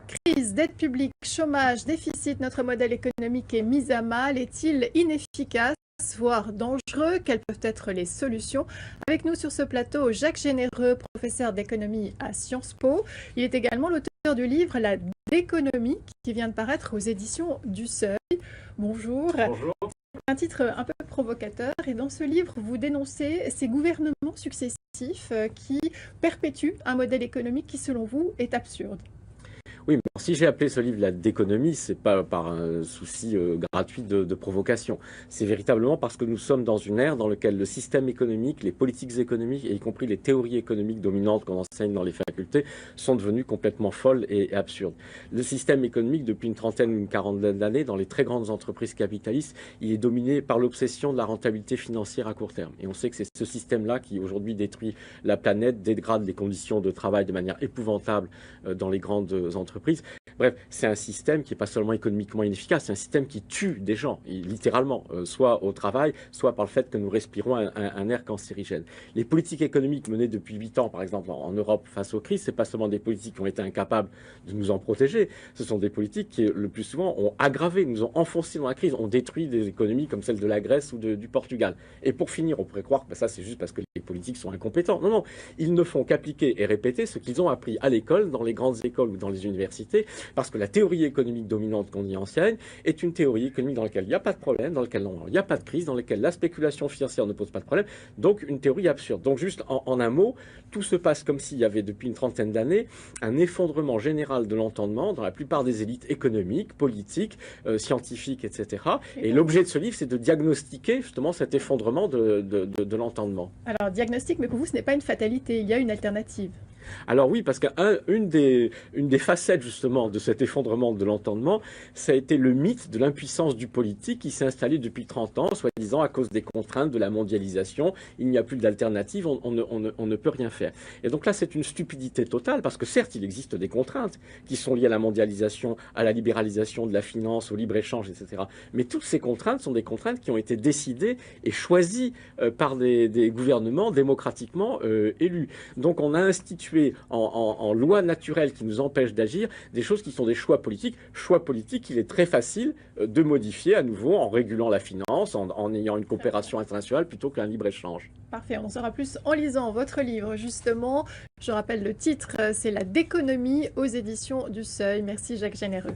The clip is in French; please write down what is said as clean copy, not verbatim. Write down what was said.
Crise, dette publique, chômage, déficit, notre modèle économique est mis à mal. Est-il inefficace, voire dangereux? Quelles peuvent être les solutions? Avec nous sur ce plateau, Jacques Généreux, professeur d'économie à Sciences Po. Il est également l'auteur du livre La déconomie qui vient de paraître aux éditions du Seuil. Bonjour. Bonjour. Un titre un peu provocateur, et dans ce livre, vous dénoncez ces gouvernements successifs qui perpétuent un modèle économique qui, selon vous, est absurde. Oui, mais si j'ai appelé ce livre La déconomie, c'est pas par un souci gratuit de provocation. C'est véritablement parce que nous sommes dans une ère dans laquelle le système économique, les politiques économiques, et y compris les théories économiques dominantes qu'on enseigne dans les facultés, sont devenues complètement folles et absurdes. Le système économique, depuis une trentaine ou une quarantaine d'années, dans les très grandes entreprises capitalistes, il est dominé par l'obsession de la rentabilité financière à court terme. Et on sait que c'est ce système-là qui aujourd'hui détruit la planète, dégrade les conditions de travail de manière épouvantable dans les grandes entreprises. Bref, c'est un système qui n'est pas seulement économiquement inefficace, c'est un système qui tue des gens, littéralement, soit au travail, soit par le fait que nous respirons un air cancérigène. Les politiques économiques menées depuis 8 ans, par exemple, en Europe face aux crises, ce n'est pas seulement des politiques qui ont été incapables de nous en protéger, ce sont des politiques qui, le plus souvent, ont aggravé, nous ont enfoncés dans la crise, ont détruit des économies comme celle de la Grèce ou du Portugal. Et pour finir, on pourrait croire que ça, c'est juste parce que les politiques sont incompétents. Non, non, ils ne font qu'appliquer et répéter ce qu'ils ont appris à l'école, dans les grandes écoles ou dans les universités, parce que la théorie économique dominante qu'on y enseigne est une théorie économique dans laquelle il n'y a pas de problème, dans laquelle il n'y a pas de crise, dans laquelle la spéculation financière ne pose pas de problème, donc une théorie absurde. Donc juste en un mot, tout se passe comme s'il y avait depuis une trentaine d'années un effondrement général de l'entendement dans la plupart des élites économiques, politiques, scientifiques, etc. Et l'objet de ce livre, c'est de diagnostiquer justement cet effondrement de l'entendement. Alors, diagnostic, mais pour vous, ce n'est pas une fatalité, il y a une alternative. Alors oui, parce qu'une des facettes justement de cet effondrement de l'entendement, ça a été le mythe de l'impuissance du politique qui s'est installé depuis 30 ans, soi-disant à cause des contraintes de la mondialisation. Il n'y a plus d'alternative, on ne peut rien faire. Et donc là, c'est une stupidité totale, parce que certes, il existe des contraintes qui sont liées à la mondialisation, à la libéralisation de la finance, au libre-échange, etc. Mais toutes ces contraintes sont des contraintes qui ont été décidées et choisies par des gouvernements démocratiquement élus. Donc on a institué en loi naturelle qui nous empêche d'agir, des choses qui sont des choix politiques. Choix politiques, il est très facile de modifier à nouveau en régulant la finance, en ayant une coopération internationale plutôt qu'un libre-échange. Parfait, on en saura plus en lisant votre livre, justement. Je rappelle le titre, c'est La déconomie aux éditions du Seuil. Merci Jacques Généreux.